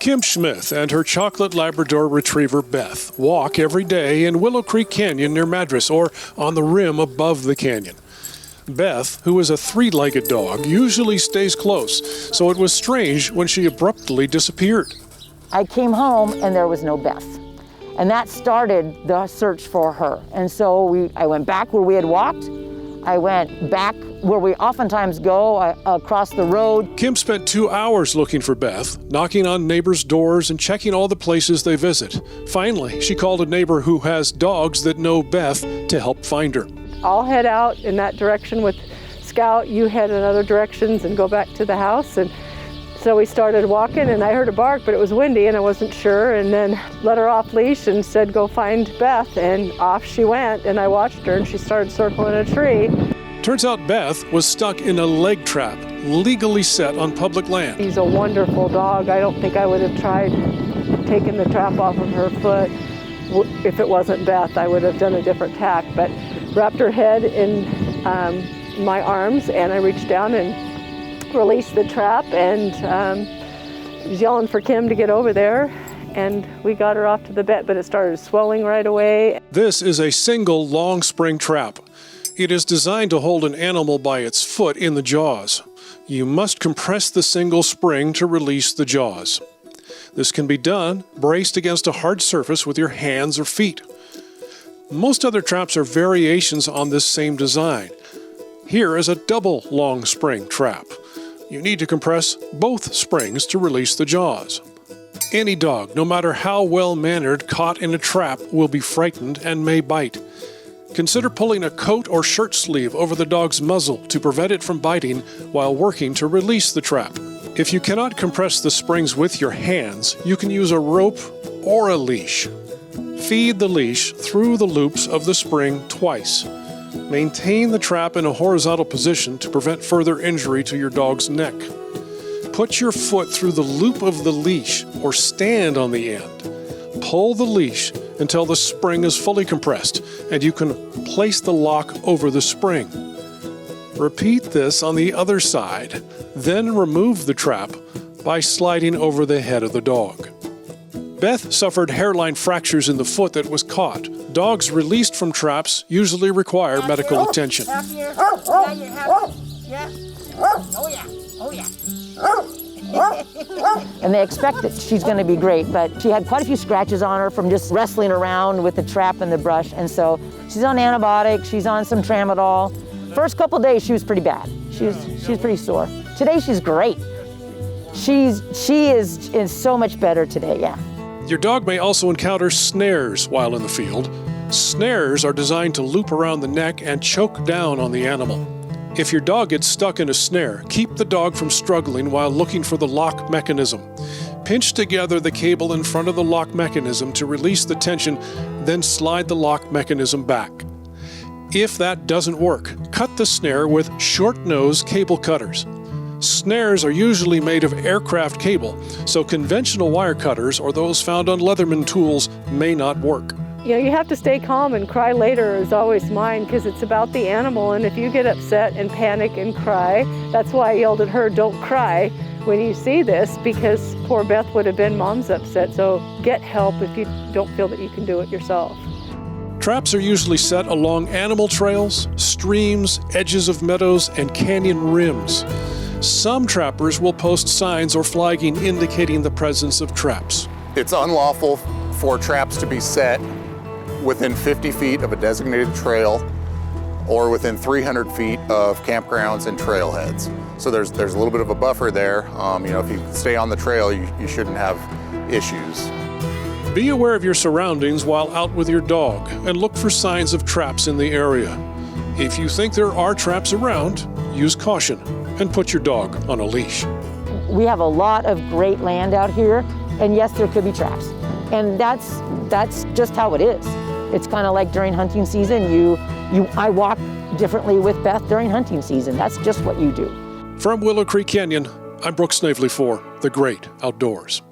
Kim Smith and her chocolate Labrador retriever Beth walk every day in Willow Creek Canyon near Madras or on the rim above the canyon. Beth, who is a three-legged dog, usually stays close, so it was strange when she abruptly disappeared. I came home and there was no Beth. And that started the search for her. And so I went back where we had walked. I went back where we oftentimes go, across the road. Kim spent 2 hours looking for Beth, knocking on neighbors' doors and checking all the places they visit. Finally, she called a neighbor who has dogs that know Beth to help find her. I'll head out in that direction with Scout. You head in other directions and go back to the house. And so we started walking and I heard a bark, but it was windy and I wasn't sure, and then let her off leash and said, go find Beth, and off she went, and I watched her and she started circling a tree. Turns out Beth was stuck in a leg trap, legally set on public land. He's a wonderful dog. I don't think I would have tried taking the trap off of her foot. If it wasn't Beth, I would have done a different tack, but wrapped her head in my arms and I reached down and released the trap and was yelling for Kim to get over there, and we got her off to the vet, but it started swelling right away. This is a single long spring trap. It is designed to hold an animal by its foot in the jaws. You must compress the single spring to release the jaws. This can be done braced against a hard surface with your hands or feet. Most other traps are variations on this same design. Here is a double long spring trap. You need to compress both springs to release the jaws. Any dog, no matter how well-mannered, caught in a trap will be frightened and may bite. Consider pulling a coat or shirt sleeve over the dog's muzzle to prevent it from biting while working to release the trap. If you cannot compress the springs with your hands, you can use a rope or a leash. Feed the leash through the loops of the spring twice. Maintain the trap in a horizontal position to prevent further injury to your dog's neck. Put your foot through the loop of the leash or stand on the end. Pull the leash until the spring is fully compressed and you can place the lock over the spring. Repeat this on the other side, then remove the trap by sliding over the head of the dog. Beth suffered hairline fractures in the foot that was caught. Dogs released from traps usually require medical attention. And they expect that she's going to be great, but she had quite a few scratches on her from just wrestling around with the trap and the brush, and so she's on antibiotics, she's on some tramadol. First couple days she was pretty bad. She was pretty sore. Today she's great. She is so much better today, yeah. Your dog may also encounter snares while in the field. Snares are designed to loop around the neck and choke down on the animal. If your dog gets stuck in a snare, keep the dog from struggling while looking for the lock mechanism. Pinch together the cable in front of the lock mechanism to release the tension, then slide the lock mechanism back. If that doesn't work, cut the snare with short-nose cable cutters. Snares are usually made of aircraft cable, so conventional wire cutters or those found on Leatherman tools may not work. You know, you have to stay calm, and cry later is always mine because it's about the animal, and if you get upset and panic and cry, that's why I yelled at her, don't cry when you see this, because poor Beth would have been mom's upset. So get help if you don't feel that you can do it yourself. Traps are usually set along animal trails, streams, edges of meadows, and canyon rims. Some trappers will post signs or flagging indicating the presence of traps. It's unlawful for traps to be set within 50 feet of a designated trail or within 300 feet of campgrounds and trailheads. So there's a little bit of a buffer there. If you stay on the trail, you shouldn't have issues. Be aware of your surroundings while out with your dog and look for signs of traps in the area. If you think there are traps around, use caution and put your dog on a leash. We have a lot of great land out here, and yes, there could be traps. And that's just how it is. It's kind of like during hunting season, I walk differently with Beth during hunting season. That's just what you do. From Willow Creek Canyon, I'm Brooks Snavely for The Great Outdoors.